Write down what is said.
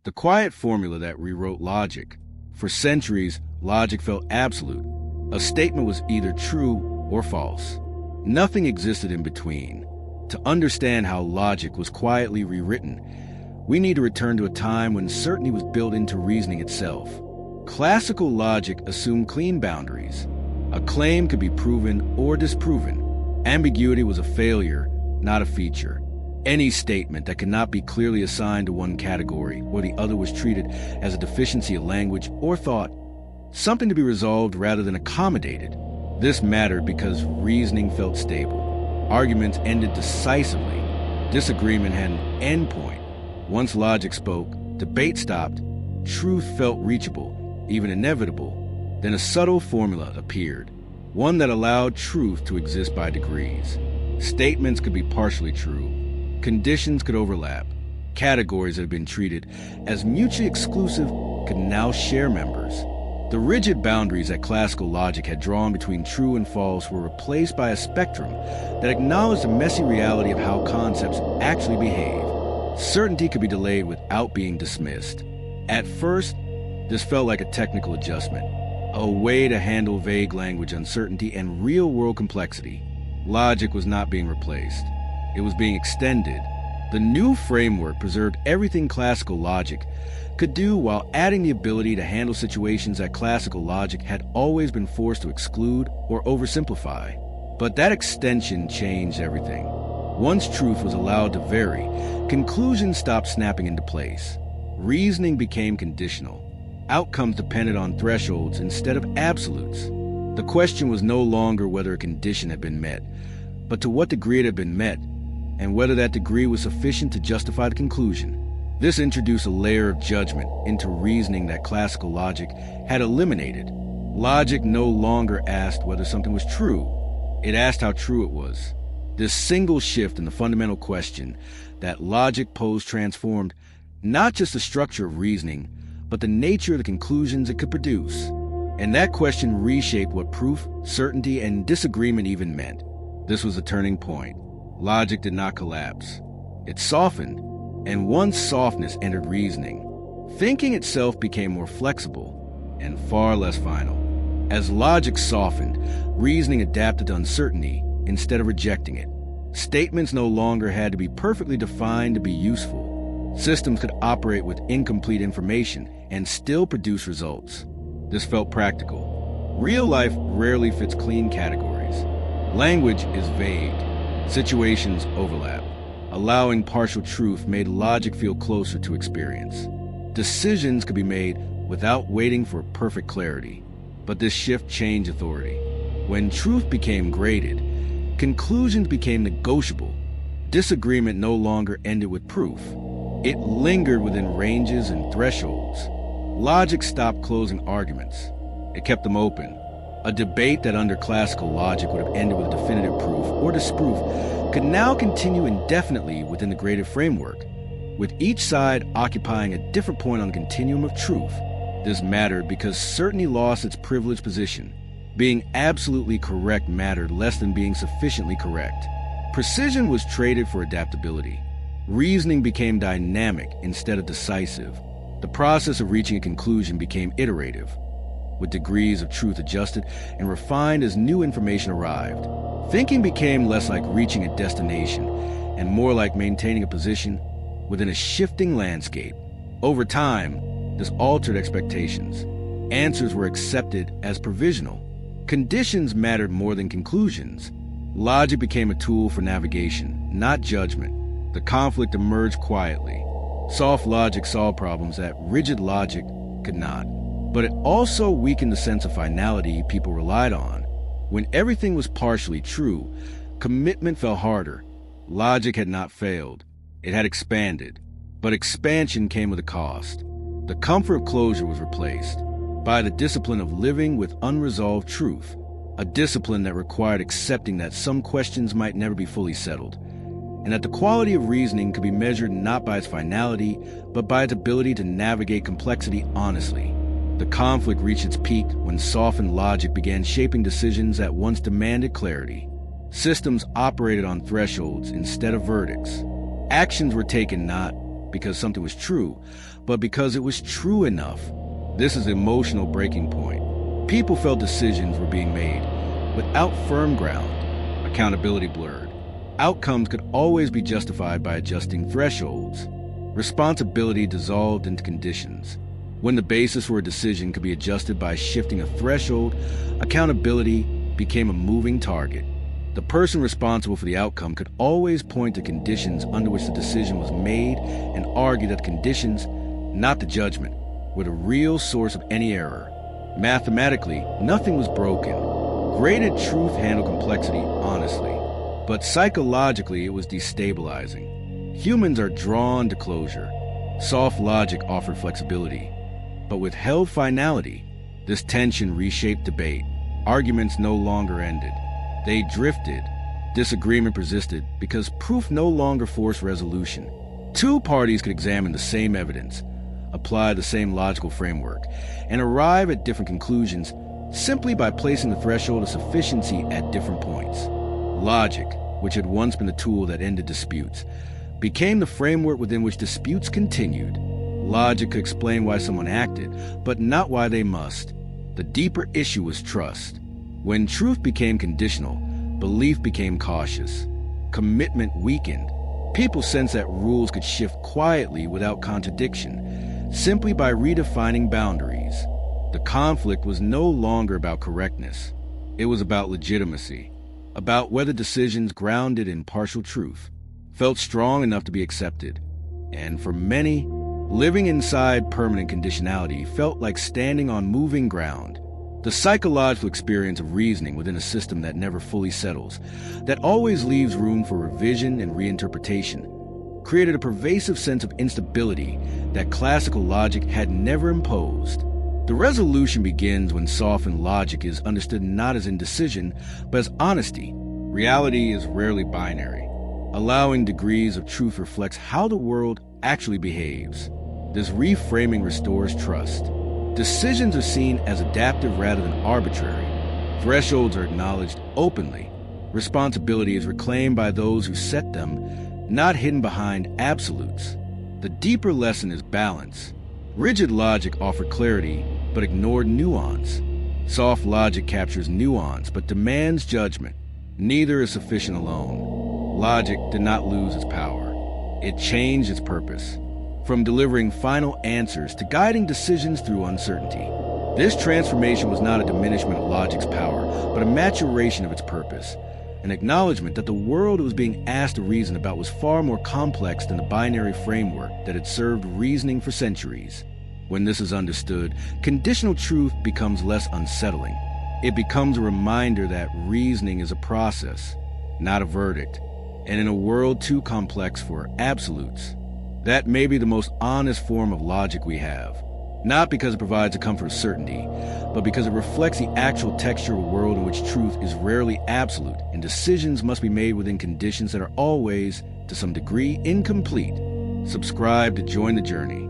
the quiet formula that rewrote logic. For centuries, logic felt absolute. A statement was either true or false. Nothing existed in between. To understand how logic was quietly rewritten, we need to return to a time when certainty was built into reasoning itself. Classical logic assumed clean boundaries. A claim could be proven or disproven. Ambiguity was a failure, not a feature. Any statement that could not be clearly assigned to one category or the other was treated as a deficiency of language or thought, something to be resolved rather than accommodated. This mattered because reasoning felt stable. Arguments ended decisively. Disagreement had an endpoint. Once logic spoke, debate stopped. Truth felt reachable, even inevitable. Then a subtle formula appeared, one that allowed truth to exist by degrees. Statements could be partially true. Conditions could overlap. Categories that had been treated as mutually exclusive could now share members. The rigid boundaries that classical logic had drawn between true and false were replaced by a spectrum that acknowledged the messy reality of how concepts actually behave. Certainty could be delayed without being dismissed. At first, this felt like a technical adjustment, a way to handle vague language uncertainty and real-world complexity. Logic was not being replaced. It was being extended. The new framework preserved everything classical logic could do while adding the ability to handle situations that classical logic had always been forced to exclude or oversimplify. But that extension changed everything. Once truth was allowed to vary, conclusions stopped snapping into place. Reasoning became conditional. Outcomes depended on thresholds instead of absolutes. The question was no longer whether a condition had been met, but to what degree it had been met, and whether that degree was sufficient to justify the conclusion. This introduced a layer of judgment into reasoning that classical logic had eliminated. Logic no longer asked whether something was true. It asked how true it was. This single shift in the fundamental question that logic posed transformed not just the structure of reasoning, but the nature of the conclusions it could produce. And that question reshaped what proof, certainty, and disagreement even meant. This was a turning point. Logic did not collapse. It softened, and once softness entered reasoning, thinking itself became more flexible and far less final. As logic softened, reasoning adapted to uncertainty instead of rejecting it. Statements no longer had to be perfectly defined to be useful. Systems could operate with incomplete information and still produce results. This felt practical. Real life rarely fits clean categories. Language is vague. Situations overlap. Allowing partial truth made logic feel closer to experience. Decisions could be made without waiting for perfect clarity. But this shift changed authority. When truth became graded, conclusions became negotiable. Disagreement no longer ended with proof. It lingered within ranges and thresholds. Logic stopped closing arguments. It kept them open. A debate that under classical logic would have ended with definitive proof or disproof could now continue indefinitely within the graded framework, with each side occupying a different point on the continuum of truth. This mattered because certainty lost its privileged position. Being absolutely correct mattered less than being sufficiently correct. Precision was traded for adaptability. Reasoning became dynamic instead of decisive. The process of reaching a conclusion became iterative, with degrees of truth adjusted and refined as new information arrived. Thinking became less like reaching a destination and more like maintaining a position within a shifting landscape. Over time, this altered expectations. Answers were accepted as provisional. Conditions mattered more than conclusions. Logic became a tool for navigation, not judgment. The conflict emerged quietly. Soft logic solved problems that rigid logic could not. But it also weakened the sense of finality people relied on. When everything was partially true, commitment fell harder. Logic had not failed. It had expanded. But expansion came with a cost. The comfort of closure was replaced by the discipline of living with unresolved truth, a discipline that required accepting that some questions might never be fully settled, and that the quality of reasoning could be measured not by its finality, but by its ability to navigate complexity honestly. The conflict reached its peak when softened logic began shaping decisions that once demanded clarity. Systems operated on thresholds instead of verdicts. Actions were taken not because something was true, but because it was true enough. This is an emotional breaking point. People felt decisions were being made without firm ground, accountability blurred. Outcomes could always be justified by adjusting thresholds. Responsibility dissolved into conditions. When the basis for a decision could be adjusted by shifting a threshold, accountability became a moving target. The person responsible for the outcome could always point to conditions under which the decision was made and argue that the conditions, not the judgment, were the real source of any error. Mathematically, nothing was broken. Graded truth handled complexity honestly, but psychologically it was destabilizing. Humans are drawn to closure. Soft logic offered flexibility, but withheld finality. This tension reshaped debate. Arguments no longer ended. They drifted. Disagreement persisted because proof no longer forced resolution. Two parties could examine the same evidence, apply the same logical framework, and arrive at different conclusions simply by placing the threshold of sufficiency at different points. Logic, which had once been the tool that ended disputes, became the framework within which disputes continued. Logic could explain why someone acted, but not why they must. The deeper issue was trust. When truth became conditional, belief became cautious. Commitment weakened. People sensed that rules could shift quietly without contradiction, simply by redefining boundaries. The conflict was no longer about correctness. It was about legitimacy, about whether decisions grounded in partial truth felt strong enough to be accepted. And for many, living inside permanent conditionality felt like standing on moving ground. The psychological experience of reasoning within a system that never fully settles, that always leaves room for revision and reinterpretation, created a pervasive sense of instability that classical logic had never imposed. The resolution begins when softened logic is understood not as indecision, but as honesty. Reality is rarely binary. Allowing degrees of truth reflects how the world actually behaves. This reframing restores trust. Decisions are seen as adaptive rather than arbitrary. Thresholds are acknowledged openly. Responsibility is reclaimed by those who set them, not hidden behind absolutes. The deeper lesson is balance. Rigid logic offered clarity, but ignored nuance. Soft logic captures nuance, but demands judgment. Neither is sufficient alone. Logic did not lose its power. It changed its purpose, from delivering final answers to guiding decisions through uncertainty. This transformation was not a diminishment of logic's power, but a maturation of its purpose, an acknowledgement that the world it was being asked to reason about was far more complex than the binary framework that had served reasoning for centuries. When this is understood, conditional truth becomes less unsettling. It becomes a reminder that reasoning is a process, not a verdict. And in a world too complex for absolutes, that may be the most honest form of logic we have. Not because it provides a comfort of certainty, but because it reflects the actual texture of a world in which truth is rarely absolute and decisions must be made within conditions that are always, to some degree, incomplete. Subscribe to join the journey.